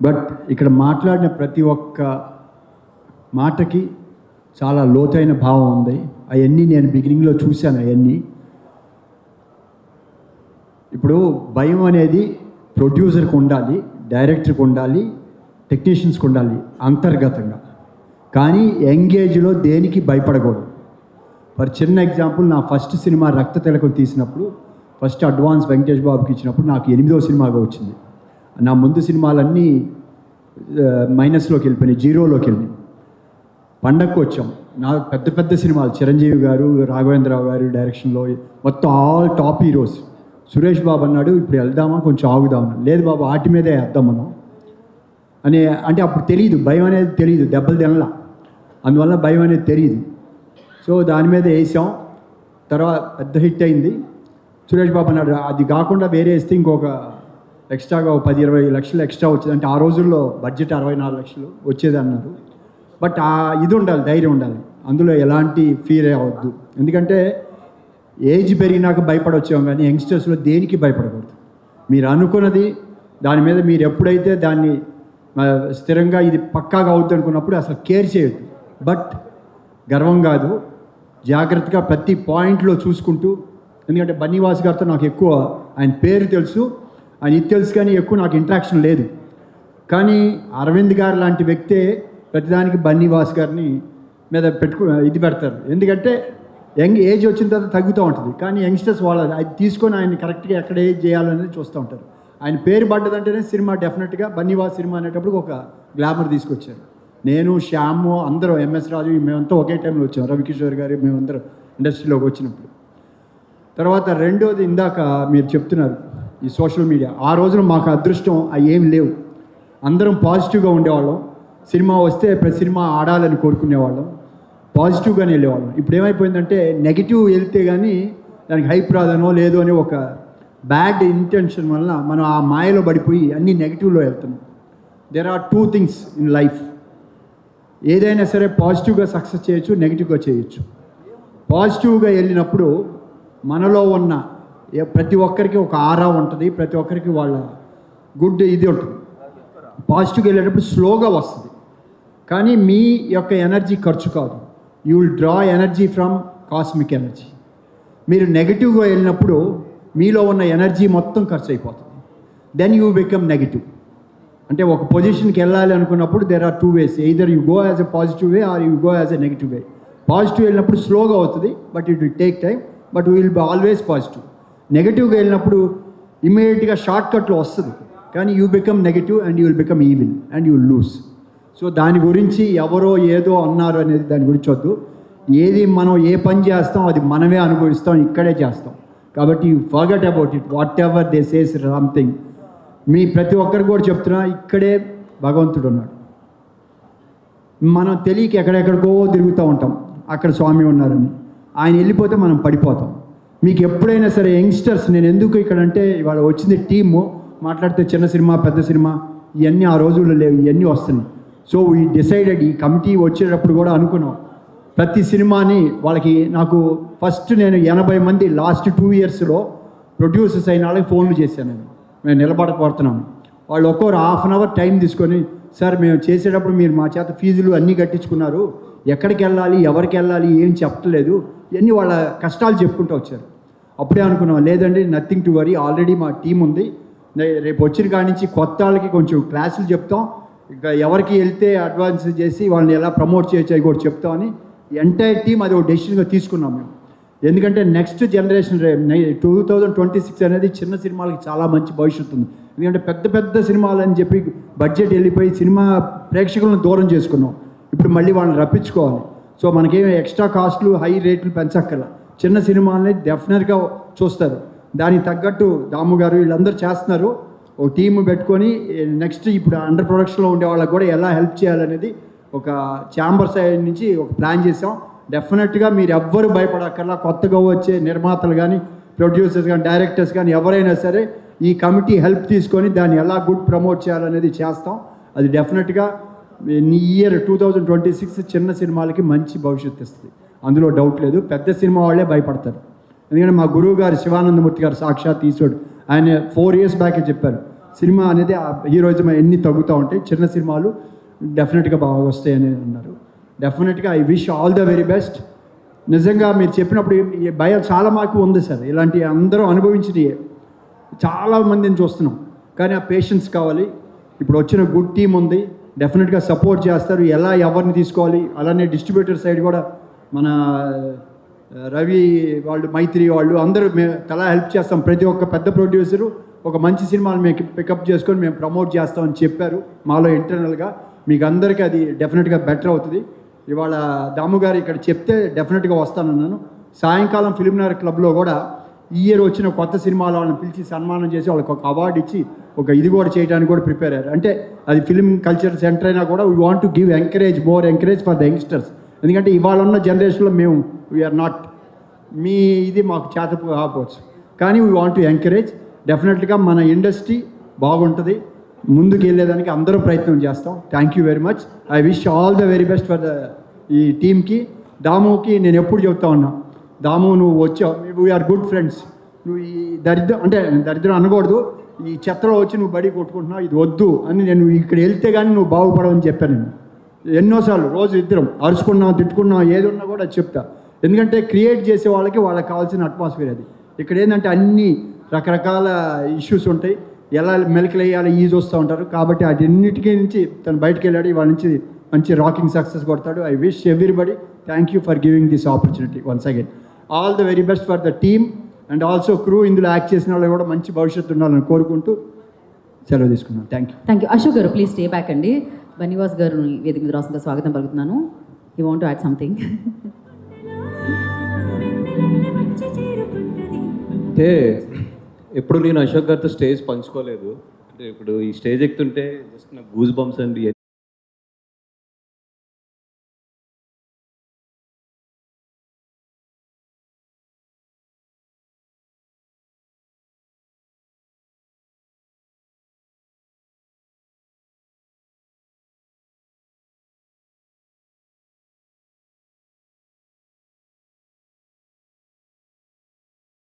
But ఇక్కడ మాట్లాడిన ప్రతి ఒక్క మాటకి చాలా లోతైన భావం ఉంది. అవన్నీ నేను బిగినింగ్లో చూశాను. అవన్నీ ఇప్పుడు భయం అనేది ప్రొడ్యూసర్కి ఉండాలి, డైరెక్టర్కి ఉండాలి, టెక్నీషియన్స్కి ఉండాలి అంతర్గతంగా. కానీ ఎంగేజ్లో దేనికి భయపడకూడదు. ఫర్ చిన్న ఎగ్జాంపుల్, నా ఫస్ట్ సినిమా రక్త తిలకం తీసినప్పుడు ఫస్ట్ అడ్వాన్స్ వెంకటేష్ బాబుకి ఇచ్చినప్పుడు నాకు 8వ సినిమాగా వచ్చింది. నా ముందు సినిమాలన్నీ మైనస్లోకి వెళ్ళిపోయినాయి, జీరోలోకి వెళ్ళినాయి. పండగకు వచ్చాం, నా పెద్ద పెద్ద సినిమాలు చిరంజీవి గారు, రాఘవేంద్రరావు గారు డైరెక్షన్లో మొత్తం all top heroes. Suresh Babu అన్నాడు ఇప్పుడు వెళ్దామా, కొంచెం ఆగుదామన్నా. లేదు బాబు వాటి మీదే వేద్దాం మనం అని. అంటే అప్పుడు తెలియదు, భయం అనేది తెలియదు, దెబ్బలు తినలా, అందువల్ల భయం అనేది తెలియదు. సో దాని మీద వేసాం. తర్వాత పెద్ద హిట్ అయింది. సురేష్ బాబు అన్నాడు అది కాకుండా వేరే వేస్తే ఇంకొక ఎక్స్ట్రాగా 10-20 లక్షలు ఎక్స్ట్రా వచ్చేది. అంటే ఆ రోజుల్లో బడ్జెట్ 64 లక్షలు వచ్చేది అన్నారు. బట్ ఇది ఉండాలి, ధైర్యం ఉండాలి, అందులో ఎలాంటి ఫీర్ అవ్వద్దు. ఎందుకంటే ఏజ్ పెరిగినాక భయపడొచ్చాం, కానీ యంగ్స్టర్స్లో దేనికి భయపడకూడదు. మీరు అనుకున్నది దాని మీద మీరు ఎప్పుడైతే దాన్ని స్థిరంగా ఇది పక్కాగా అవుద్ది అనుకున్నప్పుడు అసలు కేర్ చేయొద్దు. బట్ గర్వం కాదు, జాగ్రత్తగా ప్రతి పాయింట్లో చూసుకుంటూ. ఎందుకంటే బన్నీవాస్ గారితో నాకు ఎక్కువ ఆయన పేరు తెలుసు, ఆయన ఇది తెలుసు, కానీ ఎక్కువ నాకు ఇంట్రాక్షన్ లేదు. కానీ అరవింద్ గారు లాంటి వ్యక్తే ప్రతిదానికి బన్నీవాస్ గారిని మీద ఇది పెడతారు. ఎందుకంటే యంగ్ ఏజ్ వచ్చిన తర్వాత తగ్గుతూ ఉంటుంది, కానీ యంగ్స్టర్స్ వాళ్ళు అది తీసుకొని ఆయన కరెక్ట్గా ఎక్కడ ఏజ్ చేయాలనేది చూస్తూ ఉంటారు. ఆయన పేరు పడ్డదంటేనే సినిమా డెఫినెట్గా బన్నీవాస్ సినిమా అనేటప్పుడు ఒక గ్లామర్ తీసుకొచ్చారు. నేను, శ్యాము, అందరూ, ఎంఎస్ రాజు, మేమంతా ఒకే టైంలో వచ్చాం. రవికిషోర్ గారు మేమందరం ఇండస్ట్రీలోకి వచ్చినప్పుడు. తర్వాత రెండోది, ఇందాక మీరు చెప్తున్నారు ఈ సోషల్ మీడియా. ఆ రోజున మాకు అదృష్టం అవి ఏమి లేవు. అందరం పాజిటివ్గా ఉండేవాళ్ళం. సినిమా వస్తే ప్రతి సినిమా ఆడాలని కోరుకునేవాళ్ళం, పాజిటివ్గానే వెళ్ళేవాళ్ళం. ఇప్పుడు ఏమైపోయిందంటే నెగిటివ్ వెళ్తే కానీ దానికి హైప్ రాదనో లేదో అని ఒక బ్యాడ్ ఇంటెన్షన్ వల్ల మనం ఆ మాయలో పడిపోయి అన్ని నెగిటివ్లో వెళ్తున్నాం. There are 2 things in life. ఏదైనా సరే పాజిటివ్గా సక్సెస్ చేయొచ్చు, నెగిటివ్గా చేయొచ్చు. పాజిటివ్గా వెళ్ళినప్పుడు మనలో ఉన్న ప్రతి ఒక్కరికి ఒక ఆరా ఉంటుంది, ప్రతి ఒక్కరికి వాళ్ళ గుడ్ ఇది ఉంటుంది. పాజిటివ్గా వెళ్ళేటప్పుడు స్లోగా వస్తుంది, కానీ మీ యొక్క ఎనర్జీ ఖర్చు కాదు. You will draw energy from cosmic energy. మీరు నెగిటివ్గా వెళ్ళినప్పుడు మీలో ఉన్న ఎనర్జీ మొత్తం ఖర్చు అయిపోతుంది. Then you become negative. అంటే ఒక పొజిషన్కి వెళ్ళాలి అనుకున్నప్పుడు there are 2 ways. Either you go as a positive way or you go as a negative way. Positive వెళ్ళినప్పుడు స్లోగా అవుతుంది, but it will take time, but will be always positive. నెగిటివ్గా వెళ్ళినప్పుడు ఇమీడియట్గా షార్ట్ కట్లో వస్తుంది, కానీ you become negative and you will become evil and you will lose. So దాని గురించి ఎవరో ఏదో అన్నారు అనేది దాని గురించి వద్దు. ఏది మనం ఏ పని చేస్తాం అది మనమే అనుభవిస్తాం, ఇక్కడే చేస్తాం. కాబట్టి you forget about it. Whatever they says something. మీ ప్రతి ఒక్కరికి కూడా చెప్తున్నా, ఇక్కడే భగవంతుడు ఉన్నాడు. మనం తెలియక ఎక్కడెక్కడికో తిరుగుతూ ఉంటాం, అక్కడ స్వామి ఉన్నారని. ఆయన వెళ్ళిపోతే మనం పడిపోతాం. మీకు ఎప్పుడైనా సరే యంగ్స్టర్స్, నేను ఎందుకు ఇక్కడ అంటే ఇవాళ వచ్చింది టీము మాట్లాడితే చిన్న సినిమా పెద్ద సినిమా ఇవన్నీ ఆ రోజుల్లో లేవు, ఇవన్నీ వస్తున్నాయి. సో వీ డిసైడెడ్, ఈ కమిటీ వచ్చేటప్పుడు కూడా అనుకున్నాం ప్రతి సినిమాని వాళ్ళకి. నాకు ఫస్ట్ నేను 80 మంది లాస్ట్ 2 yearsలో ప్రొడ్యూసర్స్ అయిన వాళ్ళకి ఫోన్లు చేశాను. మేము నిలబడకపోతున్నాము. వాళ్ళు ఒక్కొక్కరు 1/2 hour టైం తీసుకొని, సార్ మేము చేసేటప్పుడు మీరు మా చేత ఫీజులు అన్నీ కట్టించుకున్నారు, ఎక్కడికి వెళ్ళాలి, ఎవరికి వెళ్ళాలి, ఏం చెప్పలేదు, ఇవన్నీ వాళ్ళ కష్టాలు చెప్పుకుంటూ వచ్చారు. అప్పుడే అనుకున్నాం, లేదండి నథింగ్ టు వరీ, ఆల్రెడీ మా టీం ఉంది. రేపు వచ్చిన కాడి నుంచి కొత్త వాళ్ళకి కొంచెం క్లాసులు చెప్తాం, ఇంకా ఎవరికి వెళ్తే అడ్వాన్స్ చేసి వాళ్ళని ఎలా ప్రమోట్ చేయొచ్చు అవి కూడా చెప్తామని ఎంటైర్ టీం అది ఒక డెసిషన్గా తీసుకున్నాం మేము. ఎందుకంటే నెక్స్ట్ జనరేషన్ 2026 అనేది చిన్న సినిమాలకి చాలా మంచి భవిష్యత్తు ఉంది. ఎందుకంటే పెద్ద పెద్ద సినిమాలు అని చెప్పి బడ్జెట్ వెళ్ళిపోయి సినిమా ప్రేక్షకులను దూరం చేసుకున్నాం. ఇప్పుడు మళ్ళీ వాళ్ళని రప్పించుకోవాలి. సో మనకేమి ఎక్స్ట్రా కాస్ట్లు హై రేట్లు పెంచక్కర్ల. చిన్న సినిమాలని డెఫినెట్గా చూస్తారు. దానికి తగ్గట్టు దాము గారు వీళ్ళందరూ చేస్తున్నారు. ఒక టీము పెట్టుకొని నెక్స్ట్ ఇప్పుడు అండర్ ప్రొడక్షన్లో ఉండే వాళ్ళకి కూడా ఎలా హెల్ప్ చేయాలనేది ఒక ఛాంబర్ సైడ్ నుంచి ఒక ప్లాన్ చేసాం. డెఫినెట్గా మీరు ఎవ్వరు భయపడక్కర్లా. కొత్తగా వచ్చే నిర్మాతలు కానీ, ప్రొడ్యూసర్స్ కానీ, డైరెక్టర్స్ కానీ ఎవరైనా సరే ఈ కమిటీ హెల్ప్ తీసుకొని దాన్ని ఎలా గుడ్ ప్రమోట్ చేయాలనేది చేస్తాం. అది డెఫినెట్గా ఇయర్ 2026 చిన్న సినిమాలకి మంచి భవిష్యత్తు ఇస్తుంది, అందులో డౌట్ లేదు. పెద్ద సినిమా వాళ్ళే భయపడతారు. ఎందుకంటే మా గురువు గారు శివానందమూర్తి గారు సాక్షాత్ ఈశ్వరుడు, ఆయన 4 years బ్యాకే చెప్పారు, సినిమా అనేది ఆ హీరోయిజం ఎన్ని తగ్గుతూ ఉంటాయి, చిన్న సినిమాలు డెఫినెట్గా బాగా వస్తాయని అన్నారు. డెఫినెట్గా I wish all the very best. నిజంగా మీరు చెప్పినప్పుడు ఈ భయం చాలా మాకు ఉంది సార్, ఇలాంటి అందరూ అనుభవించినవి చాలా మందిని చూస్తున్నాం. కానీ ఆ పేషెన్స్ కావాలి. ఇప్పుడు వచ్చిన గుడ్ టీం ఉంది, డెఫినెట్గా సపోర్ట్ చేస్తారు. ఎలా ఎవరిని తీసుకోవాలి, అలానే డిస్ట్రిబ్యూటర్ సైడ్ కూడా మన రవి వాళ్ళు, మైత్రి వాళ్ళు అందరూ మేము తలా హెల్ప్ చేస్తాం. ప్రతి ఒక్క పెద్ద ప్రొడ్యూసరు ఒక మంచి సినిమాలు మేము పికప్ చేసుకొని మేము ప్రమోట్ చేస్తామని చెప్పారు మాలో ఇంటర్నల్గా. మీకు అందరికీ అది డెఫినెట్గా బెటర్ అవుతుంది. ఇవాళ దాము గారు ఇక్కడ చెప్తే డెఫినెట్గా వస్తానన్నాను. సాయంకాలం ఫిల్మ్నగర్ క్లబ్లో కూడా ఈ ఇయర్ వచ్చిన కొత్త సినిమాల వాళ్ళని పిలిచి సన్మానం చేసి వాళ్ళకి ఒక అవార్డు ఇచ్చి ఒక ఇది కూడా చేయడానికి కూడా ప్రిపేర్ అయ్యారు. అంటే అది ఫిల్మ్ కల్చర్ సెంటర్ అయినా కూడా we want to give more encourage for the youngsters. ఎందుకంటే ఇవాళ ఉన్న జనరేషన్లో మేము వీఆర్ నాట్, మీ ఇది మాకు చేత కాకపోవచ్చు, కానీ వీ వాంట్ టు ఎంకరేజ్. డెఫినెట్గా మన ఇండస్ట్రీ బాగుంటుంది, ముందుకు వెళ్ళేదానికి అందరూ ప్రయత్నం చేస్తాం. Thank you very much. I wish all the very best for the ఈ టీమ్కి. దాముకి నేను ఎప్పుడు చెప్తా ఉన్నా, దాము నువ్వు వచ్చావు, వీఆర్ గుడ్ ఫ్రెండ్స్. నువ్వు ఈ దరిద్రం అనకూడదు, ఈ చెత్తలో వచ్చి నువ్వు బడి కొట్టుకుంటున్నావు, ఇది వద్దు అని నేను ఇక్కడ వెళ్తే కానీ నువ్వు బాగుపడవని చెప్పాను. నేను ఎన్నోసార్లు రోజు ఇద్దరం అరుచుకున్నాం, తిట్టుకున్నాం, ఏది ఉన్నా కూడా చెప్తా. ఎందుకంటే క్రియేట్ చేసే వాళ్ళకి కావాల్సిన అట్మాస్ఫియర్ అది. ఇక్కడ ఏంటంటే అన్ని రకరకాల ఇష్యూస్ ఉంటాయి, ఎలా మెలికలు వేయాలి ఈజీ వస్తూ ఉంటారు. కాబట్టి అన్నిటికీ నుంచి తను బయటకు వెళ్ళాడు, ఇవాళ నుంచి మంచి రాకింగ్ సక్సెస్ కొడతాడు. I wish everybody thank you for giving this opportunity once again. All the very best for the team and also crew. ఇందులో యాక్ట్ చేసిన వాళ్ళు కూడా మంచి భవిష్యత్తు ఉండాలని కోరుకుంటూ సెలవు తీసుకున్నాను. Thank you. Ashok garu please stay back అండి. బనివాస్ గారు వేదిక మీద రాసిన స్వాగతం పలుకుతున్నాను. You want to add something? అంటే ఎప్పుడు నేను అశోక్ గారితో స్టేజ్ పంచుకోలేదు. అంటే ఇప్పుడు ఈ స్టేజ్ ఎక్కుతుంటే జస్ట్ నాకు గూస్ బంప్స్ అండి.